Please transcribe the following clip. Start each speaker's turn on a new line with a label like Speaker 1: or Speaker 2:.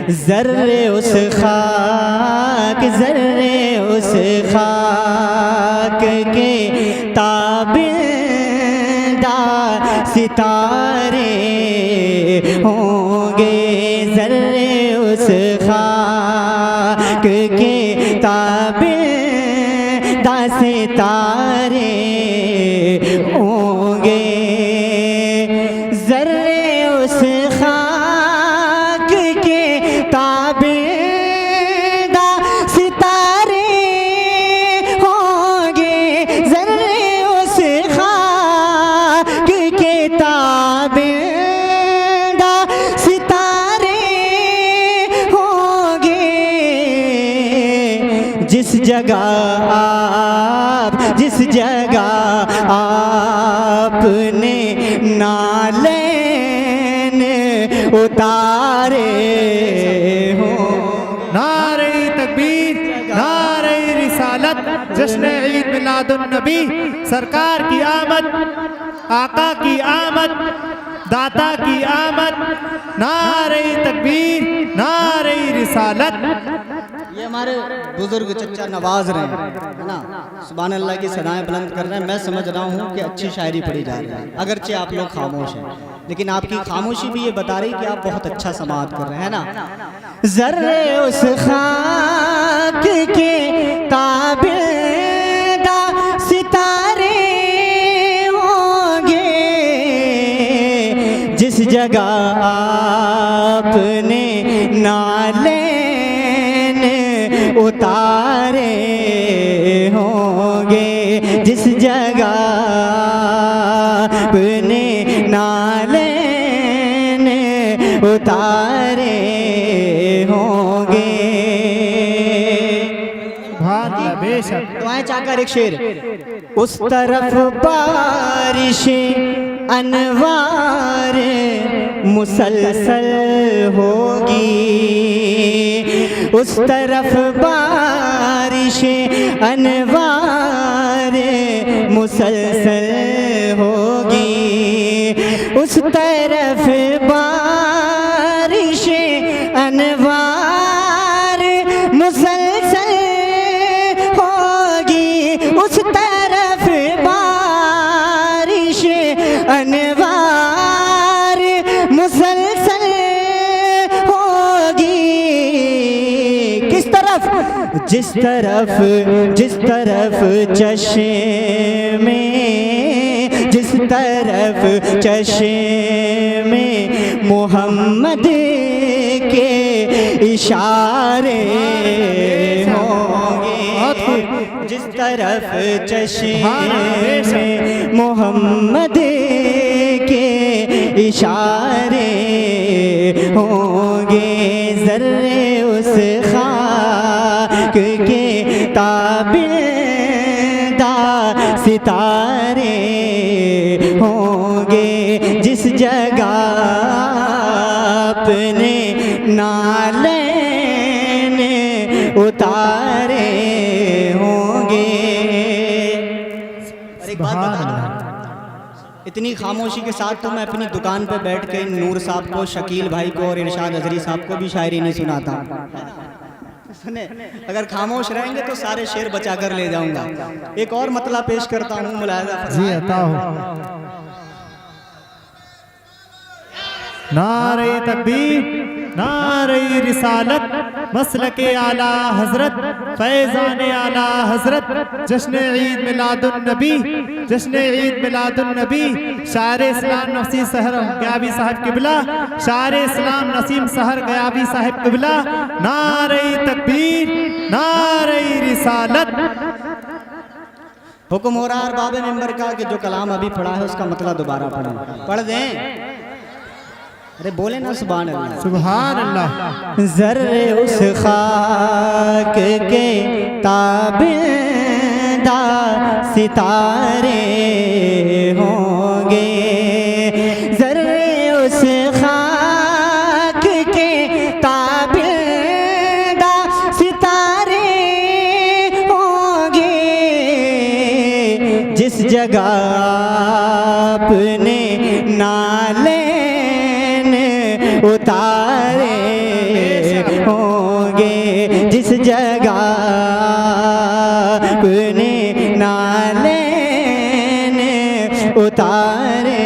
Speaker 1: ज़र्रे उस खाक, ज़र्रे उस खाक के ताबिंदार सितारे होंगे। ज़र्रे उस खाक के ताबिंदार सितारे होंगे। ज़र्रे उस खाक के ताबिंदार सितारे होंगे। ज़र्रे उस खाक के ताबिंदार सितारे होंगे। जिस जगह आपने नालैन उतारे हो।
Speaker 2: नारे तकबीर, नारे रिसालत, जश्न ईद मिलादुन नबी। सरकार की आमद, आका की आमद, दाता की आमद। नारे तकबीर, नारे रिसालत।
Speaker 1: ये हमारे बुजुर्ग चचा नवाज रहे हैं, है ना, सुभान अल्लाह की सदाएं बुलंद कर रहे हैं। मैं समझ रहा हूँ कि अच्छी शायरी पढ़ी जा रही है, अगरचे आप लोग खामोश हैं, लेकिन आपकी खामोशी भी ये बता रही कि आप बहुत अच्छा समाअत कर रहे हैं ना। ज़र्रे उस खाक के ताबिंदार सितारे होंगे। जिस जगह आपने नालैन उतारे होंगे। जिस जगह आपने नालैन उतारे होंगे।
Speaker 2: बेशक
Speaker 1: दुआएं चाहकर एक शेर। उस तरफ बारिश अनवार मुसलसल होगी। उस तरफ बारिश अनवार मुसलसल होगी। उस तरफ बारिश अनवार मुसलसल होगी। उस तरफ बारिश अनवार मुसलसल होगी। किस तरफ? जिस तरफ चश्मे, जिस तरफ चश्मे मोहम्मद के इशारे होंगे। जिस तरफ चश्मे मोहम्मद के इशारे होंगे। ज़र्रे उस खाक के ताबिंदार सितारे होंगे। जिस जगह आपने नालैन उतारे होंगे। एक बात बता दूं, इतनी खामोशी के साथ तो मैं अपनी दुकान पे बैठ के नूर साहब को, शकील भाई को और इरशाद अजरी साहब को भी शायरी नहीं सुनाता। सुने, अगर खामोश रहेंगे तो सारे शेर बचा कर ले जाऊंगा। एक और मतला पेश करता हूँ, मुलाहिजा
Speaker 2: जी अता हो। नारे तकबीर, नारे रिसालत, मसलके आला हजरत, फैज़ाने आला हजरत, जश्न ईद मिलादुन नबी, जश्न ईद मिलादुन नबी। शायर इस्लाम नसीम सहर गयाबी साहब किबला, शायर इस्लाम नसीम सहर गयाबी साहब किबला। नारे तकबीर, नारे रिसालत।
Speaker 1: हुक्म हो रहा है बाबे मेंबर का कि जो कलाम अभी पढ़ा है उसका मतलब दोबारा पढ़ें, पढ़ दें। अरे बोले ना सुभान अल्लाह,
Speaker 2: सुभान अल्लाह।
Speaker 1: ज़र्रे उस खाक के ताबिंदार सितारे होंगे। ज़र्रे उस खाक के ताबिंदार सितारे होंगे। जिस जगह आपने नाले उतारे जाओगे जिस जगह अपने नाले ने उतारे